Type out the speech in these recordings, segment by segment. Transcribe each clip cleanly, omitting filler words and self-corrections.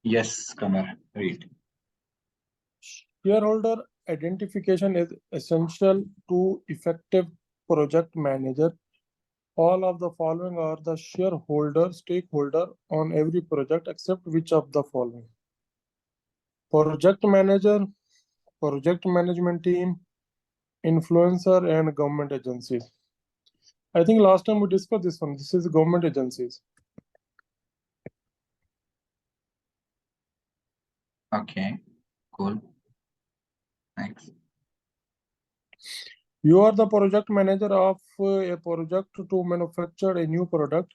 Yes, Kamar, read. Shareholder identification is essential to effective project manager. All of the following are the stakeholder on every project except which of the following? Project manager, project management team, influencer, and government agencies. I think last time we discussed this one. This is government agencies. Okay, cool. Thanks. You are the project manager of a project to manufacture a new product.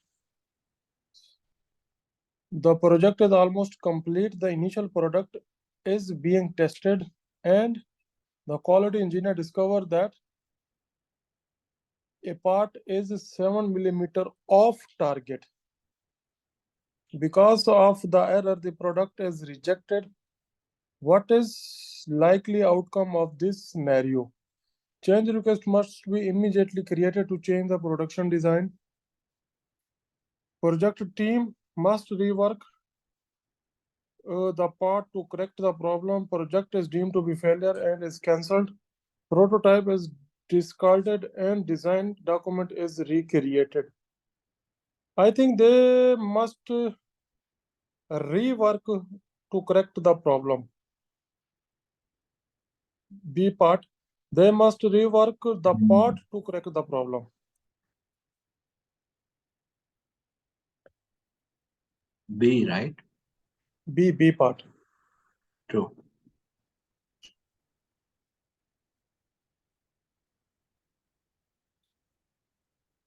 The project is almost complete. The initial product is being tested, and the quality engineer discovered that a part is 7 millimeter off target. Because of the error, the product is rejected. What is likely outcome of this scenario? Change request must be immediately created to change the production design. Project team must rework the part to correct the problem. Project is deemed to be failure and is cancelled. Prototype is discarded and design document is recreated. I think they must rework to correct the problem. B part, they must rework the part to correct the problem. B, right? B part. True.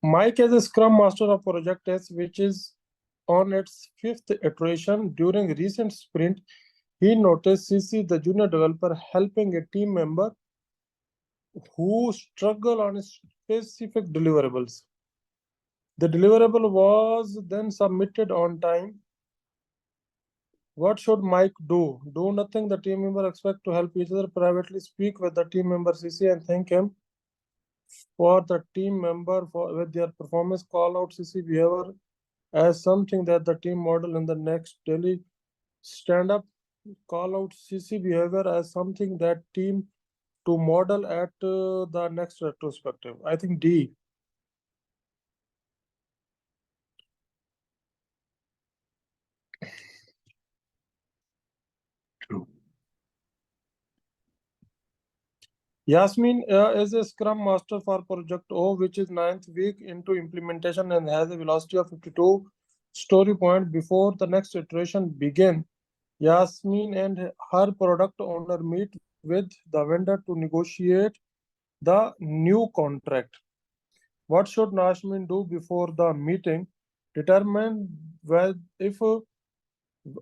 Mike is a Scrum Master of Project S, which is on its fifth iteration. During recent sprint, he noticed CC, the junior developer, helping a team member who struggle on specific deliverables. The deliverable was then submitted on time. What should Mike do? Do nothing. The team member expect to help each other. Privately speak with the team member CC and thank him for the team member with their performance. Call out CC behavior as something that the team model in the next daily stand-up. Call out CC behavior as something that team to model at the next retrospective. I think D. True. Yasmin is a Scrum Master for Project O, which is 9th week into implementation and has a velocity of 52 story point. Before the next iteration begin, Yasmin and her product owner meet with the vendor to negotiate the new contract. What should Yasmin do before the meeting? Determine if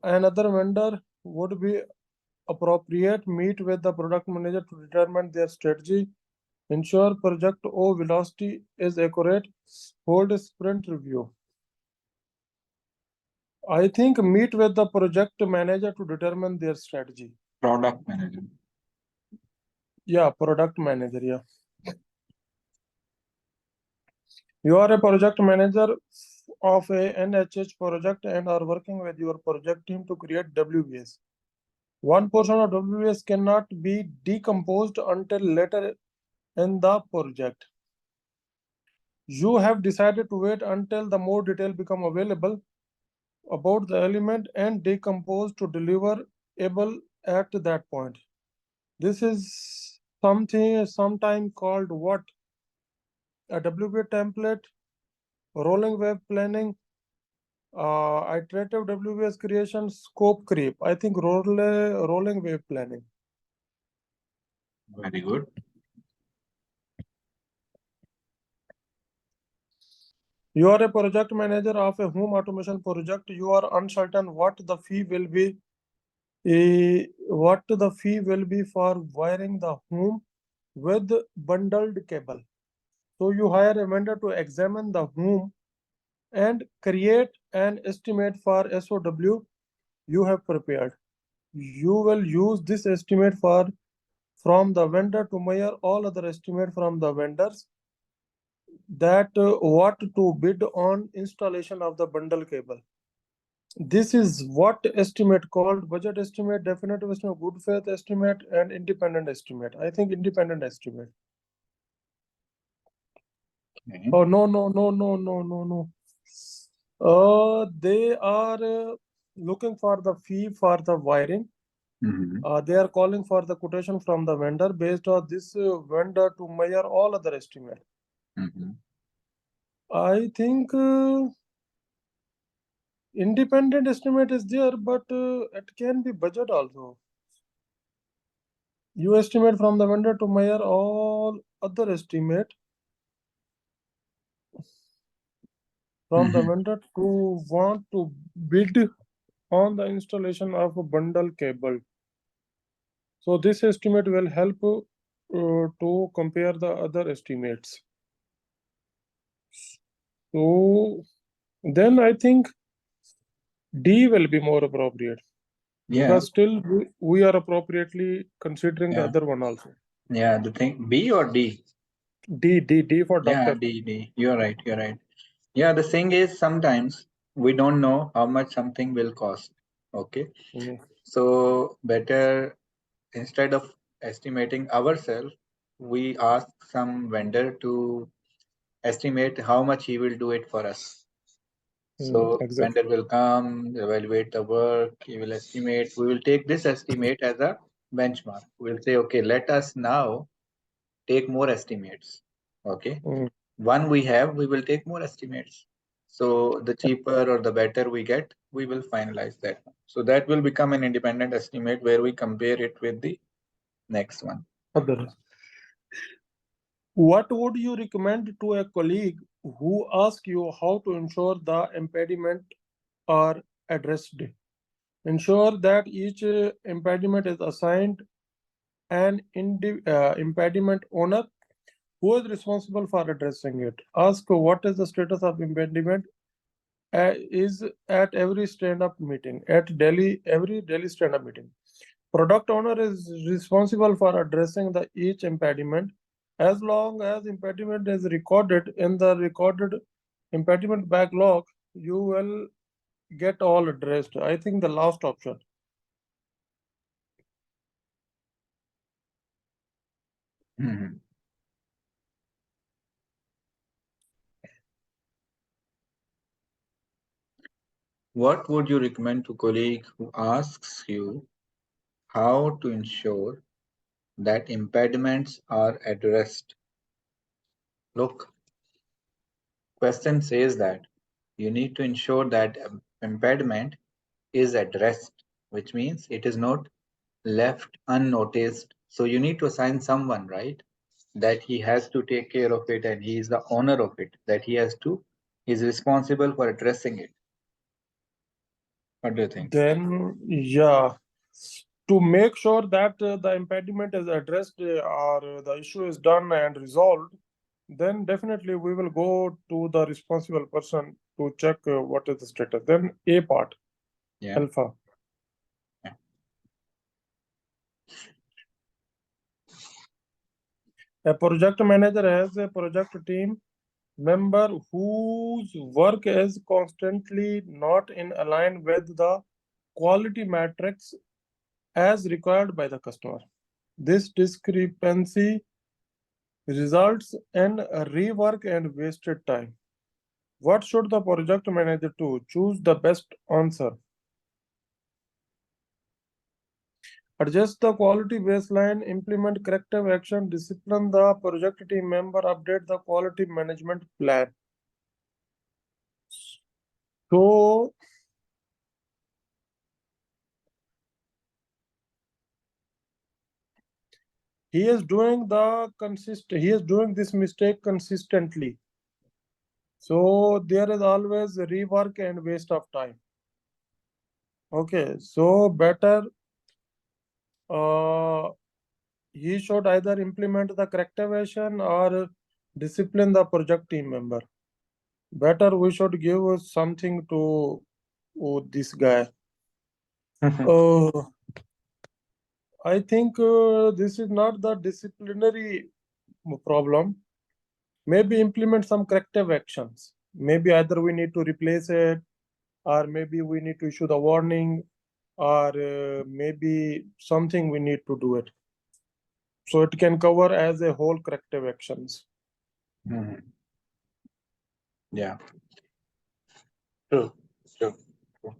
another vendor would be appropriate. Meet with the product manager to determine their strategy. Ensure project O velocity is accurate. Hold a sprint review. I think meet with the project manager to determine their strategy. Product manager. Yeah, product manager. Yeah. You are a project manager of a NHH project and are working with your project team to create WBS. One portion of WBS cannot be decomposed until later in the project. You have decided to wait until the more detail become available about the element and decompose to deliver able at that point. This is sometime called what? A WBA template, rolling wave planning, iterative WBS creation, scope creep. I think rolling wave planning. Very good. You are a project manager of a home automation project. You are uncertain what the fee will be. What the fee will be for wiring the home with bundled cable. So you hire a vendor to examine the home and create an estimate for SOW you have prepared. You will use this estimate from the vendor to measure all other estimate from the vendors that what to bid on installation of the bundle cable. This is what estimate called: budget estimate, definitive estimate, good faith estimate, and independent estimate. I think independent estimate. Okay. Oh, no. They are looking for the fee for the wiring. They are calling for the quotation from the vendor based on this vendor to measure all other estimate. I think independent estimate is there, but it can be budget also. You estimate from the vendor to measure all other estimate from the vendor to want to bid on the installation of a bundle cable. So this estimate will help to compare the other estimates. So then I think D will be more appropriate, Yeah. because still we are appropriately considering the Yeah. other one also. Yeah. The thing B or D? D for Yeah, doctor. D. You're right. You're right. Yeah, the thing is sometimes we don't know how much something will cost. Okay. Mm. So better instead of estimating ourselves, we ask some vendor to estimate how much he will do it for us. So Exactly. vendor will come, evaluate the work, he will estimate. We will take this estimate as a benchmark. We'll say, okay, let us now take more estimates. Okay. Mm. One we have, we will take more estimates. So the cheaper or the better we get, we will finalize that one. So that will become an independent estimate where we compare it with the next one. Other. What would you recommend to a colleague who asks you how to ensure the impediment are addressed? Ensure that each impediment is assigned an impediment owner who is responsible for addressing it. Ask what is the status of impediment is at every stand-up meeting, every daily stand-up meeting. Product owner is responsible for addressing the each impediment. As long as impediment is recorded in the recorded impediment backlog, you will get all addressed. I think the last option. Mhm. What would you recommend to colleague who asks you how to ensure that impediments are addressed? Look, question says that you need to ensure that impediment is addressed, which means it is not left unnoticed. So you need to assign someone, right? That he has to take care of it and he is the owner of it, that he's responsible for addressing it. What do you think? Then, yeah, to make sure that the impediment is addressed or the issue is done and resolved, then definitely we will go to the responsible person to check what is the status. Then A part, Yeah. alpha. Yeah. A project manager has a project team member whose work is constantly not in align with the quality metrics as required by the customer. This discrepancy results in rework and wasted time. What should the project manager do? Choose the best answer. Adjust the quality baseline, implement corrective action, discipline the project team member, update the quality management plan. So he is doing this mistake consistently. So there is always rework and waste of time. Okay, so better he should either implement the corrective action or discipline the project team member. Better we should give something to this guy. Uh, I think this is not the disciplinary problem. Maybe implement some corrective actions. Maybe either we need to replace it or maybe we need to issue the warning, or maybe something we need to do it. So it can cover as a whole corrective actions. Mhm. Yeah. True. True. True.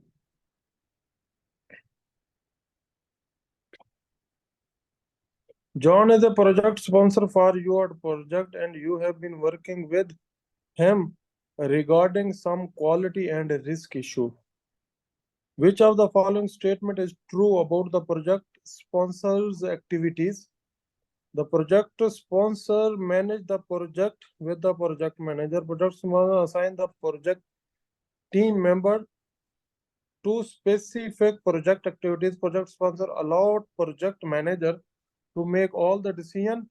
John is a project sponsor for your project, and you have been working with him regarding some quality and risk issue. Which of the following statement is true about the project sponsor's activities? The project sponsor manage the project with the project manager. Project sponsor assign the project team member to specific project activities. Project sponsor allowed project manager to make all the decision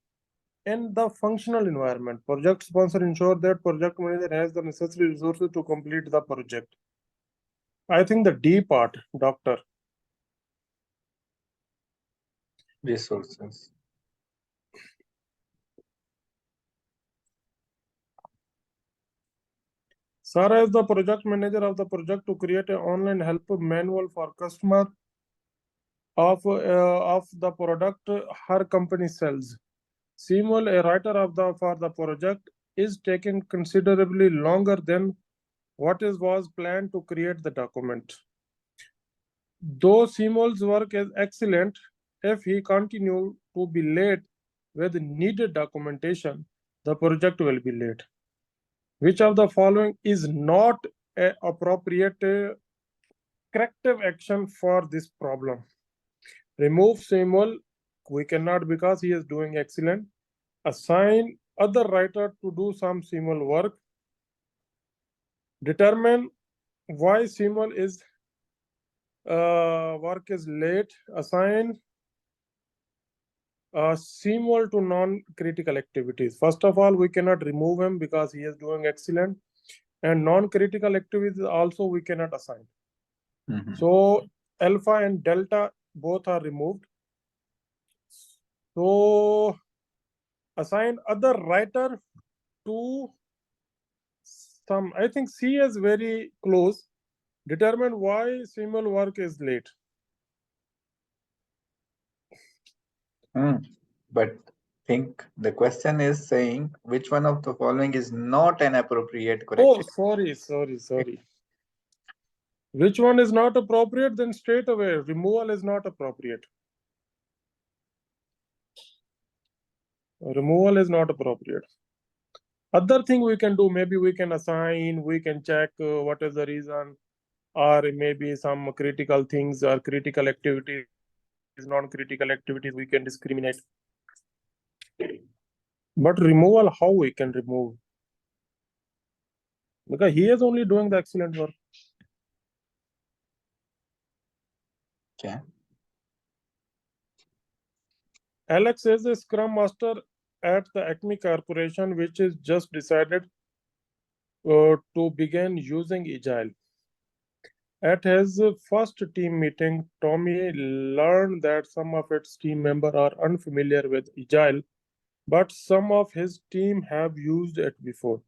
in the functional environment. Project sponsor ensure that project manager has the necessary resources to complete the project. I think the D part, doctor. Resources. Sarah is the project manager of the project to create an online help manual for customer of the product her company sells. Simul, a writer of the for the project, is taking considerably longer than what is was planned to create the document. Though Simul's work is excellent, if he continues to be late with needed documentation, the project will be late. Which of the following is not a appropriate corrective action for this problem? Remove Samuel, we cannot because he is doing excellent. Assign other writer to do some Samuel work. Determine why Samuel is work is late. Assign Samuel to non-critical activities. First of all, we cannot remove him because he is doing excellent, and non-critical activities also we cannot assign. Mhm. So alpha and delta both are removed. So assign other writer to some. I think C is very close. Determine why Samuel work is late. Hmm. But think the question is saying which one of the following is not an appropriate Oh, corrective. sorry. Which one is not appropriate? Then straight away removal is not appropriate. Removal is not appropriate. Other thing we can do, maybe we can assign, we can check what is the reason, or maybe some critical things or critical activities, non-critical activities we can discriminate. But removal, how we can remove? Because he is only doing the excellent work. Okay. Alex is a scrum master at the Acme Corporation, which is just decided to begin using Agile. At his first team meeting, Tommy learned that some of its team members are unfamiliar with Agile, but some of his team have used it before.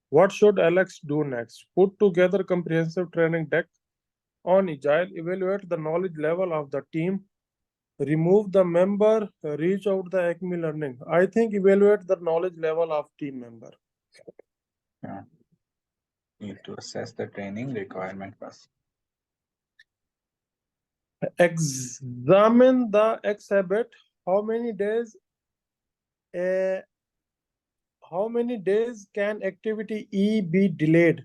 What should Alex do next? Put together comprehensive training deck on Agile, evaluate the knowledge level of the team, remove the member, reach out the Acme learning. I think evaluate the knowledge level of team member. Yeah. Need to assess the training requirement first. Examine the exhibit. How many days? Uh, how many days can activity E be delayed?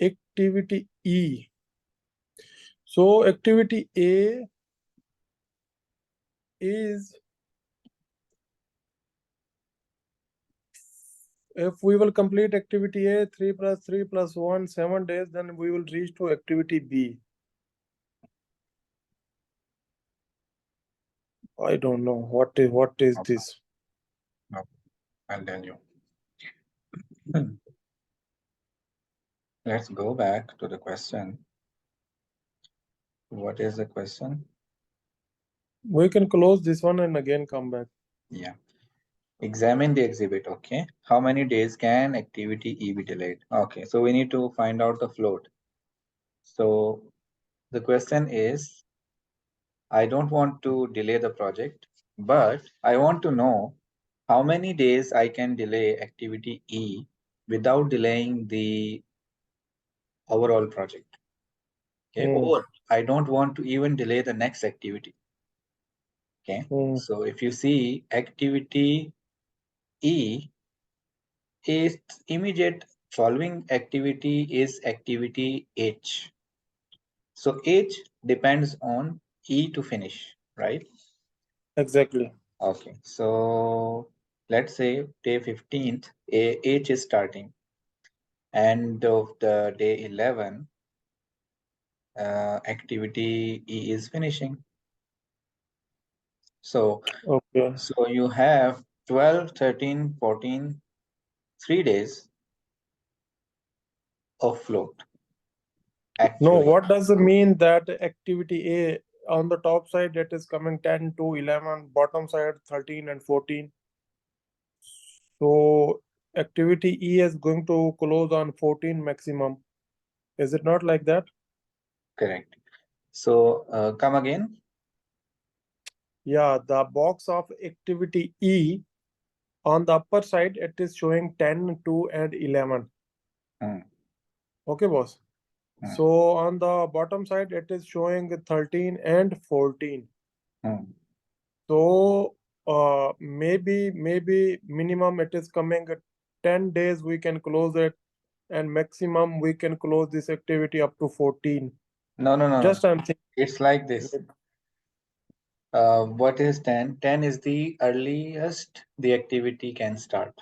Activity E. So activity A is, if we will complete activity A 3 plus 3 plus 1 7 days, then we will reach to activity B. I don't know what is Okay. this. No, I'll tell you. Hmm. Let's go back to the question. What is the question? We can close this one and again come back. Yeah. Examine the exhibit. Okay. How many days can activity E be delayed? Okay. So we need to find out the float. So the question is, I don't want to delay the project, but I want to know how many days I can delay activity E without delaying the overall project. Okay. Hmm. Or I don't want to even delay the next activity. Okay. Hmm. So if you see activity E, its immediate following activity is activity H. So H depends on E to finish, right? Exactly. Okay. So let's say day 15th, H is starting. End of the day 11, activity E is finishing. So, Okay. so you have 12, 13, 14, 3 days of float No, actually. what does it mean that activity A on the top side it is coming 10 to 11, bottom side 13 and 14. So activity E is going to close on 14 maximum. Is it not like that? Correct. So come again. Yeah, the box of activity E on the upper side it is showing 10, 2 and 11. Hmm, Okay, boss. hmm, So on the bottom side it is showing 13 and 14. hmm. So maybe minimum it is coming 10 days we can close it, and maximum we can close this activity up to 14. No, no, no, no. Just I'm thinking. It's like this. What is 10? 10 is the earliest the activity can start.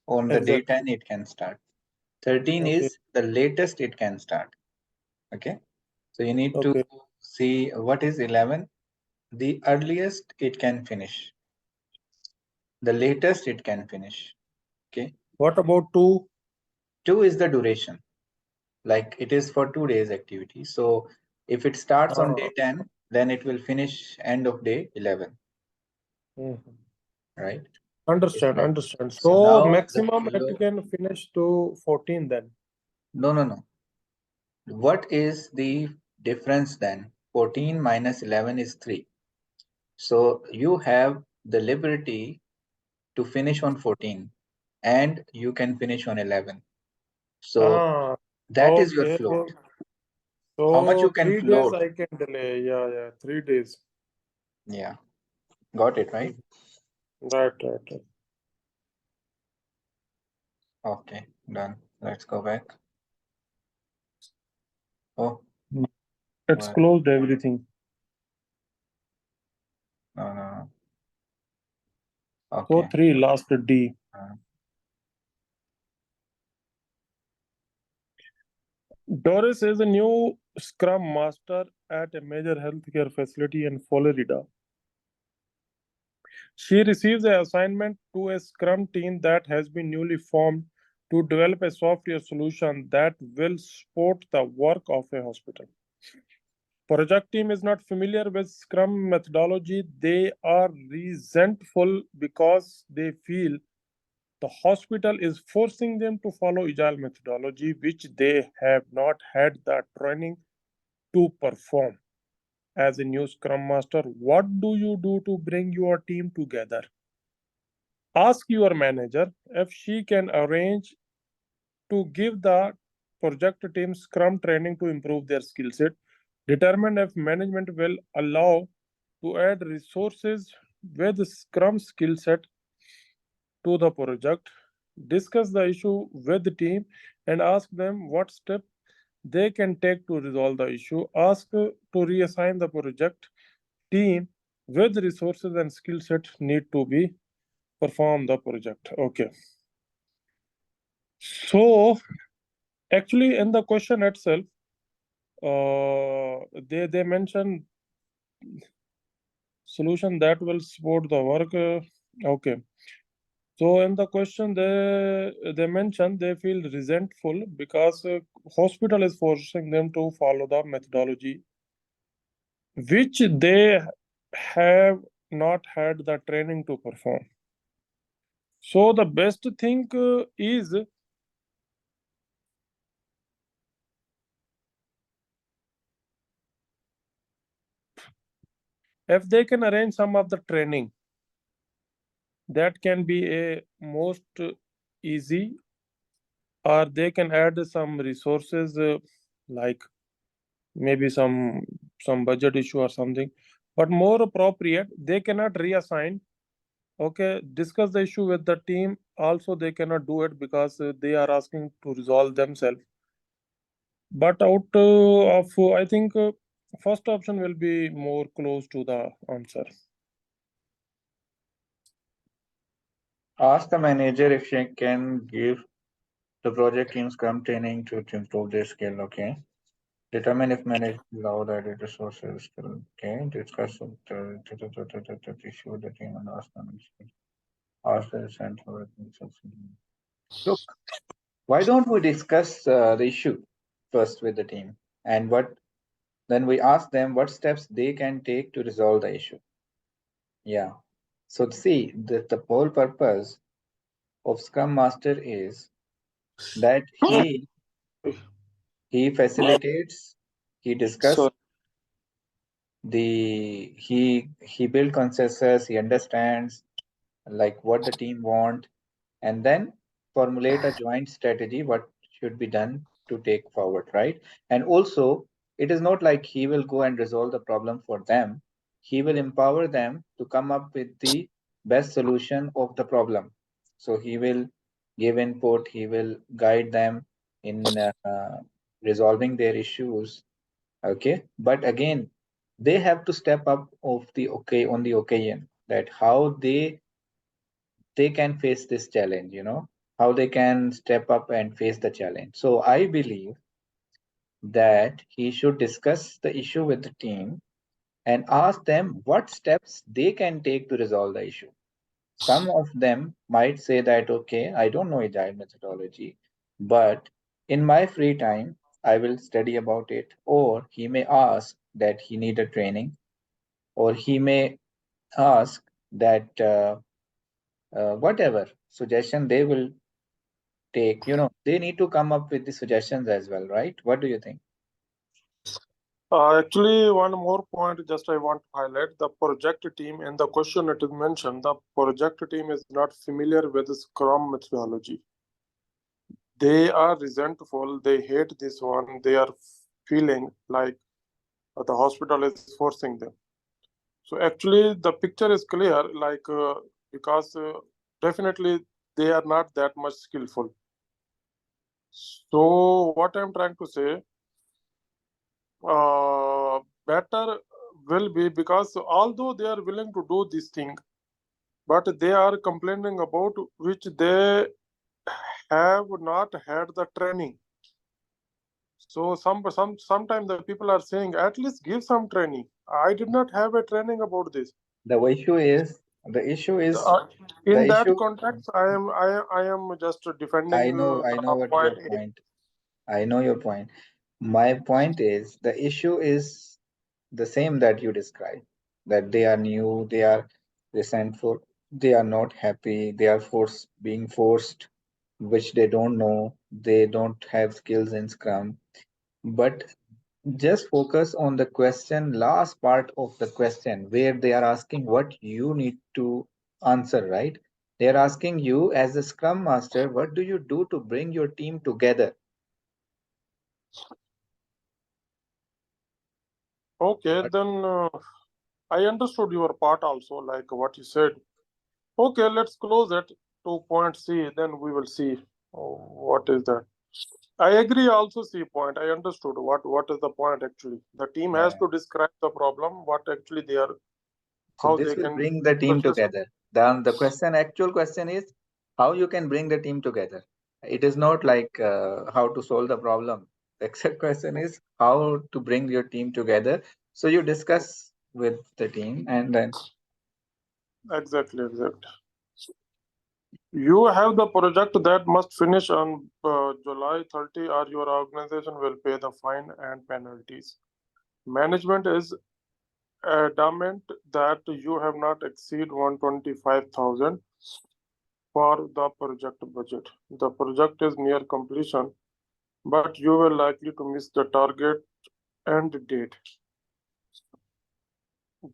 On the day Exactly. 10, it can start. 13 Okay. is the latest it can start. Okay. So you need to Okay. see what is 11, the earliest it can finish, the latest it can finish. Okay. What about 2? 2 is the duration, like it is for 2 days activity. So if it starts on day Ah, 10, then it will finish end of day 11, mhm. right? It's Understand, like, understand. so So now the maximum it flow, can finish to 14 then. no, no, no. What is the difference then? 14 minus 11 is 3. So you have the liberty to finish on 14 and you can finish on 11. So Ah, that is your okay. float. How much you So can 3 days float? I can delay. Yeah, yeah, 3 days. Yeah, got it, right? Mhm. Right, right, right. Okay, done. Let's go back. Oh, Mm. It's what? closed everything. No, no, no. So Okay. 3 last D. Uh, Doris is a new Scrum Master at a major healthcare facility in Florida. She receives an assignment to a Scrum team that has been newly formed to develop a software solution that will support the work of a hospital. Project team is not familiar with Scrum methodology. They are resentful because they feel the hospital is forcing them to follow agile methodology, which they have not had the training to perform. As a new Scrum Master, what do you do to bring your team together? Ask your manager if she can arrange to give the project team Scrum training to improve their skill set. Determine if management will allow to add resources with Scrum skill set to the project. Discuss the issue with the team and ask them what step they can take to resolve the issue. Ask to reassign the project team with resources and skill set need to be perform the project. Okay. So actually in the question itself, they mention solution that will support the work. Okay. So in the question they mention they feel resentful because hospital is forcing them to follow the methodology which they have not had the training to perform. So the best thing is if they can arrange some of the training, that can be a most easy, or they can add some resources like maybe some budget issue or something, but more appropriate they cannot reassign. Okay, discuss the issue with the team also, they cannot do it because they are asking to resolve themselves. But out of I think first option will be more close to the answer. Ask the manager if she can give the project team Scrum training to improve their skill. Okay. Determine if management allow that resources skill. Okay. Discuss the issue with the team and ask them. Ask the center. Look, why don't we discuss the issue first with the team, and what then we ask them what steps they can take to resolve the issue. Yeah. So see, the whole purpose of Scrum Master is that he facilitates, he discuss So he build consensus, he understands like what the team want, and then formulate a joint strategy what should be done to take forward, right? And also, it is not like he will go and resolve the problem for them. He will empower them to come up with the best solution of the problem. So he will give input, he will guide them in resolving their issues. Okay, but again, they have to step up of the okay on the occasion that how they can face this challenge, how they can step up and face the challenge. So I believe that he should discuss the issue with the team and ask them what steps they can take to resolve the issue. Some of them might say that, okay, I don't know agile methodology, but in my free time, I will study about it. Or he may ask that he need a training, or he may ask that whatever suggestion they will take, they need to come up with the suggestions as well, right? What do you think? actually, one more point just I want to highlight the project team. In the question it is mentioned, the project team is not familiar with the Scrum methodology. They are resentful, they hate this one, they are feeling like the hospital is forcing them. So actually, the picture is clear, like because definitely they are not that much skillful. So what I'm trying to say, better will be because although they are willing to do this thing, but they are complaining about which they have not had the training. So sometimes the people are saying at least give some training. I did not have a training about this. The issue is, the issue is, Uh, the in that issue. context, I am just defending I know the what your point A. point. I know your point. My point is the issue is the same that you described, that they are new, they are resentful, they are not happy, they are being forced, which they don't know, they don't have skills in Scrum. But just focus on the question, last part of the question, where they are asking what you need to answer, right? They are asking you as a Scrum Master, what do you do to bring your team together? Okay, then I understood your part also, like what you said. Okay, let's close it to point C, then we will see what is that. I agree also C point. I understood what is the point actually. The team has Yeah. to describe the problem, what actually they are, So how this they will can bring the team successful. together. Then the actual question is how you can bring the team together. It is not like how to solve the problem. The exact question is how to bring your team together. So you discuss with the team and then Exactly, exactly. You have the project that must finish on July 30 or your organization will pay the fine and penalties. Management is adamant that you have not exceed 125,000. for the project budget. The project is near completion, but you are likely to miss the target end date.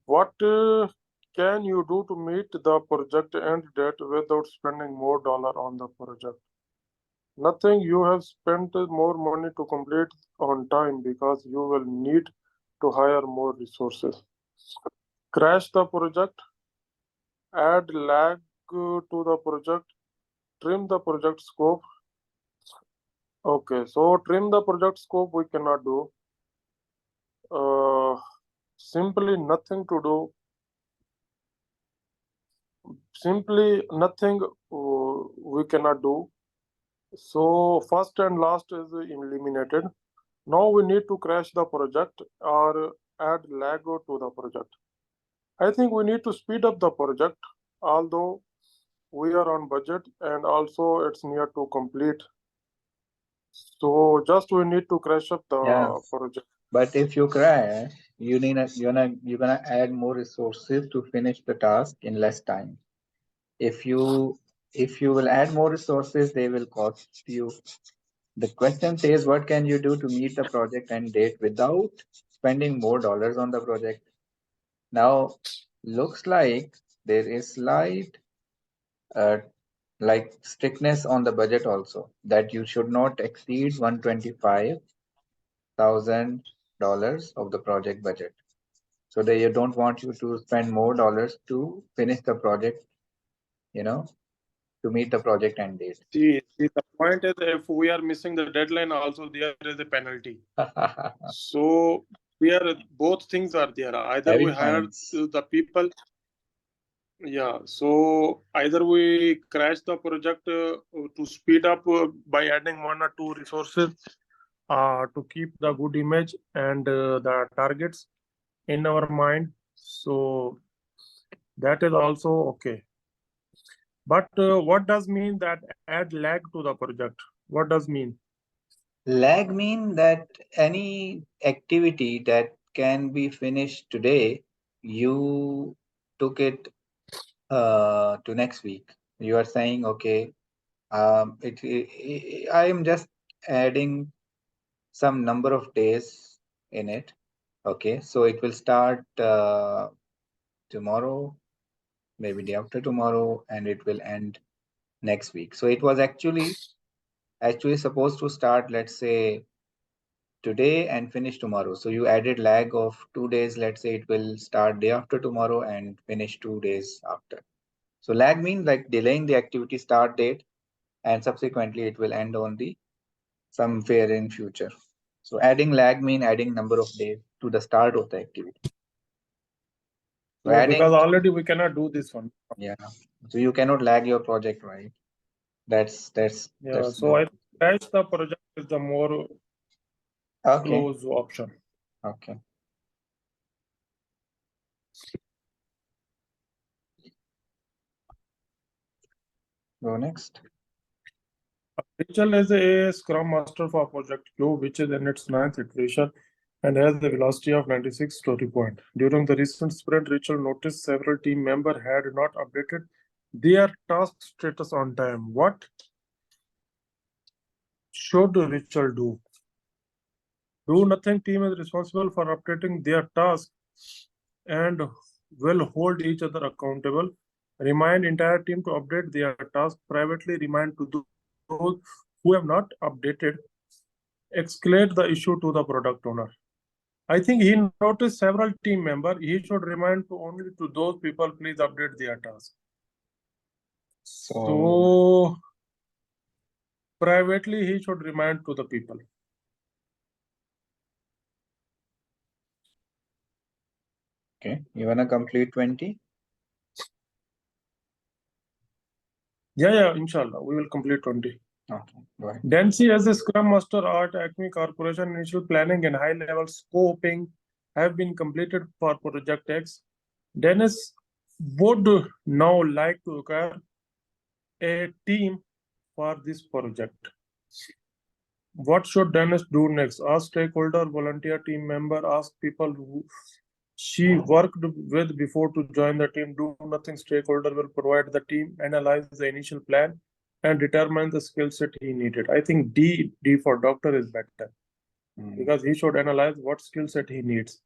What can you do to meet the project end date without spending more dollar on the project? Nothing. You have spent more money to complete on time because you will need to hire more resources. Crash the project, add lag to the project, trim the project scope. Okay, so trim the project scope we cannot do. Simply nothing to do. Simply nothing we cannot do. So first and last is eliminated. Now we need to crash the project or add lag to the project. I think we need to speed up the project, although we are on budget and also it's near to complete. So just we need to crash up Yeah, the project. but if you crash, you're gonna add more resources to finish the task in less time. If you will add more resources, they will cost you. The question says, what can you do to meet the project end date without spending more dollars on the project? Now, looks like there is slight uh, like strictness on the budget also, that you should not exceed $125,000 of the project budget. So they don't want you to spend more dollars to finish the project, you know, to meet the project end date. See, the point is if we are missing the deadline, also there is a penalty. So here both things are there. Either we Having hire points. the people, yeah. So either we crash the project to speed up by adding one or two resources to keep the good image and the targets in our mind. So that is also okay. But what does mean that add lag to the project? What does mean? Lag mean that any activity that can be finished today, you took it to next week. You are saying, okay, I am just adding some number of days in it. Okay, so it will start tomorrow, maybe day after tomorrow, and it will end next week. So it was actually supposed to start, let's say, today and finish tomorrow. So you added lag of 2 days. Let's say it will start day after tomorrow and finish 2 days after. So lag means like delaying the activity start date, and subsequently it will end on the somewhere in future. So adding lag mean adding number of days to the start of the activity. So Yeah, because adding, already we cannot do this one. yeah. So you cannot lag your project, right? That's that's Yeah, that's so the I guess the project is the more okay. close option. Okay. Go next. Rachel is a Scrum Master for Project Q, which is in its ninth iteration and has a velocity of 96 story point. During the recent sprint, Rachel noticed several team members had not updated their task status on time. What should Rachel do? Do nothing. Team is responsible for updating their task and will hold each other accountable. Remind entire team to update their task privately. Remind to those who have not updated. Escalate the issue to the product owner. I think he noticed several team members. He should remind to only to those people, please update their task. So So privately, he should remind to the people. okay, you wanna complete 20? Yeah, inshallah, we will complete 20. Okay, go ahead. Dancy as a Scrum Master at Acme Corporation, initial planning and high-level scoping have been completed for Project X. Dennis would now like to acquire a team for this project. What should Dennis do next? Ask stakeholder, volunteer team member, ask people who she worked with before to join the team. Do nothing stakeholder will provide the team, analyze the initial plan, and determine the skill set he needed. I think D for doctor is better because he should analyze what skill set he needs.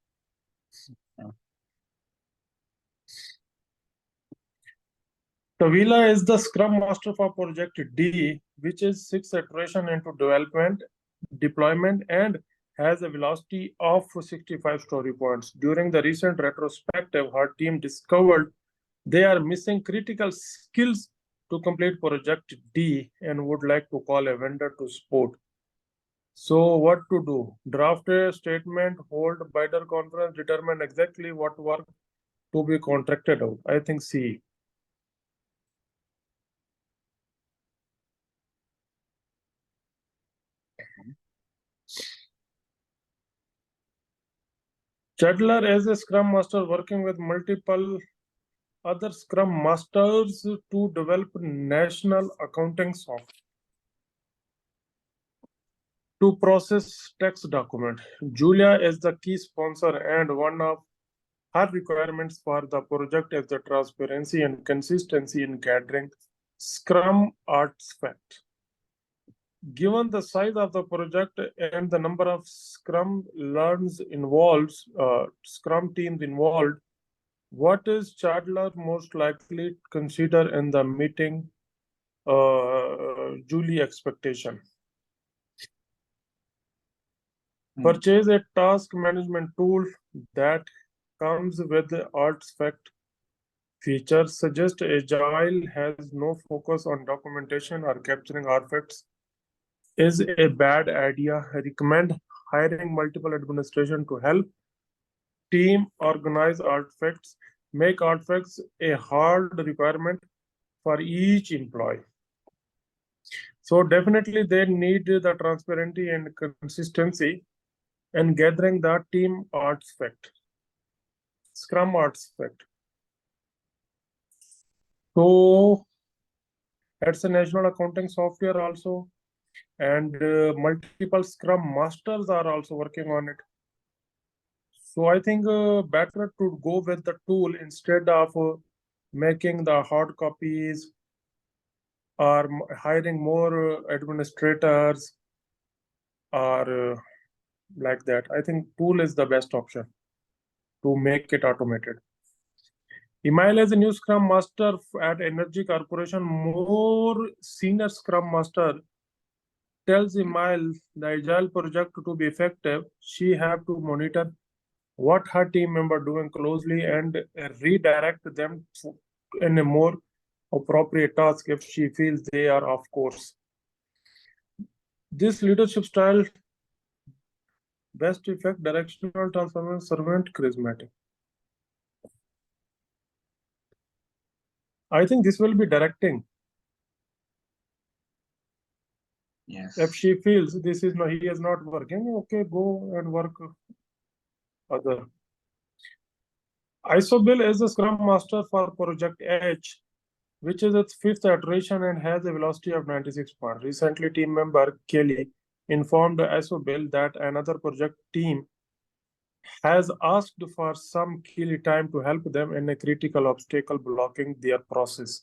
Tavila is the Scrum Master for Project D, which is 6 iteration into development, deployment, and has a velocity of 65 story points. During the recent retrospective, her team discovered they are missing critical skills to complete Project D and would like to call a vendor to support. So, what to do? Draft a statement, hold bidder conference, determine exactly what work to be contracted out. I think C. Chandler is a Scrum Master working with multiple other Scrum Masters to develop national accounting software to process tax document. Julia is the key sponsor and one of her requirements for the project is the transparency and consistency in gathering Scrum artifacts. Given the size of the project and the number of Scrum Scrum teams involved, what is Chandler most likely consider in the meeting Julie expectation? Purchase a task management tool that comes with the artifact features. Suggest Agile has no focus on documentation or capturing artifacts is a bad idea. Recommend hiring multiple administration to help team organize artifacts. Make artifacts a hard requirement for each employee. So definitely they need the transparency and consistency and gathering the team artifact, Scrum artifact. So it's a national accounting software also, and multiple Scrum masters are also working on it. So I think better to go with the tool instead of making the hard copies or hiring more administrators or like that. I think tool is the best option to make it automated. Email as a new Scrum Master at Energy Corporation. More senior Scrum Master tells Email the Agile project to be effective. She have to monitor what her team member doing closely and redirect them in a more appropriate task if she feels they are off course. This leadership style best effect directional transformation servant charismatic. I think this will be directing. Yes. If she feels this is he is not working, okay, go and work other. Isobil is a Scrum Master for Project H, which is its 5th iteration and has a velocity of 96 points. Recently, team member Kelly informed Isobil that another project team has asked for some Kelly time to help them in a critical obstacle blocking their process.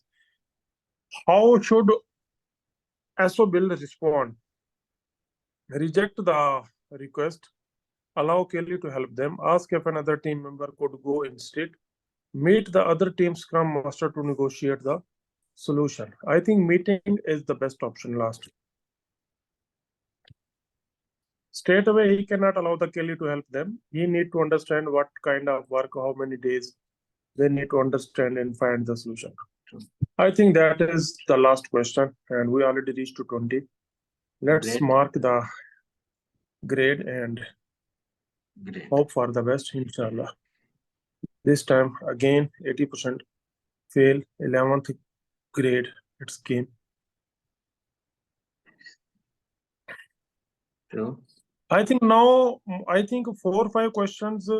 How should Isobil respond? Reject the request, allow Kelly to help them, ask if another team member could go instead, meet the other team Scrum Master to negotiate the solution. I think meeting is the best option last. Straight away, he cannot allow the Kelly to help them. He need to understand what kind of work, how many days they need to understand and find the solution. I think that is the last question, and we already reached to 20. Let's Great. mark the grade and Great. hope for the best, inshallah. This time, again, 80% fail, 11th grade, it's game. True. I think now, I think 4 or 5 questions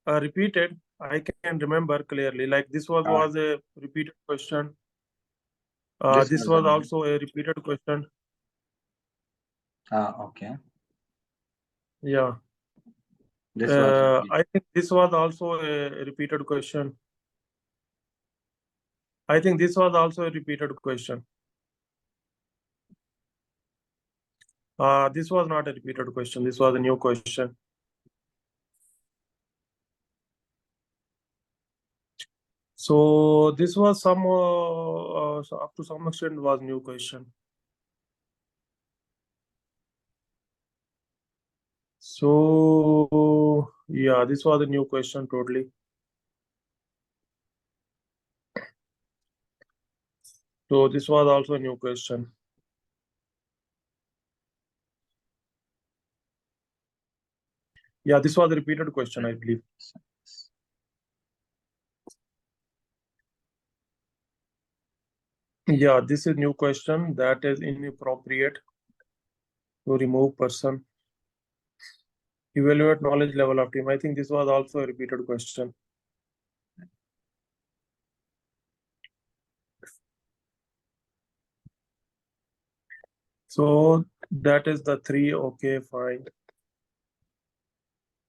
repeated. I can remember clearly. Like this was a repeated question. This This was was also a repeated question. okay. Yeah. This was repeated. I think this was also a repeated question. I think this was also a repeated question. This was not a repeated question. This was a new question. So this was some so up to some extent was new question. So yeah, this was a new question totally. So this was also a new question. Yeah, this was a repeated question, I believe. Yeah, this is new question that is inappropriate to remove person. Evaluate knowledge level of team. I think this was also a repeated question. So that is the three. Okay, fine.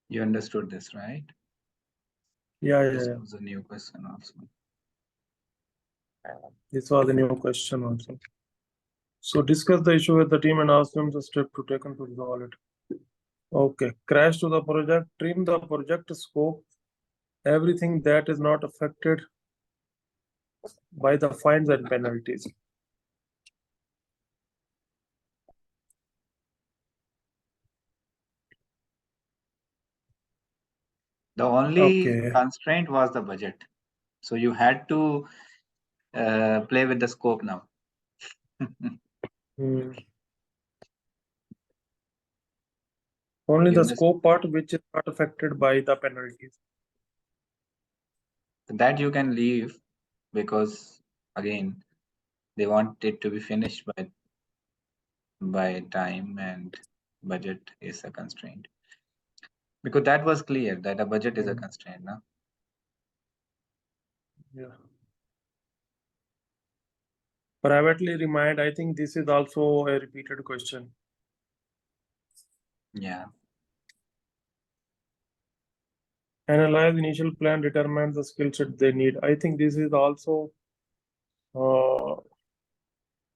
You understood this, right? Yeah, This yeah. was a new question also. This was a new question also. So discuss the issue with the team and ask them the step to taken to resolve it. Okay, crash to the project, trim the project scope, everything that is not affected by the fines and penalties. The only Okay. constraint was the budget. So you had to play with the scope now. Hmm. Only You the understand? scope part which is not affected by the penalties. That you can leave because again they want it to be finished by time, and budget is a constraint. Because that was clear that a budget is a constraint now. Yeah. Privately remind, I think this is also a repeated question. Yeah. Analyze initial plan, determine the skill set they need. I think this is also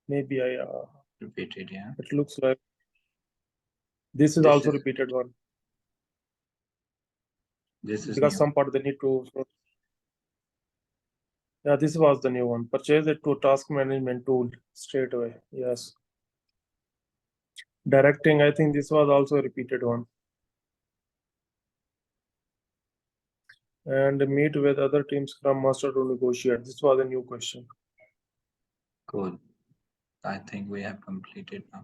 maybe Repeated, yeah. it looks like this is This also is repeated one. Because new. some part they need to. Yeah, this was the new one. Purchase it to task management tool straight away. Yes. Directing, I think this was also a repeated one. And meet with other team scrum master to negotiate. This was a new question. Cool. I think we have completed now.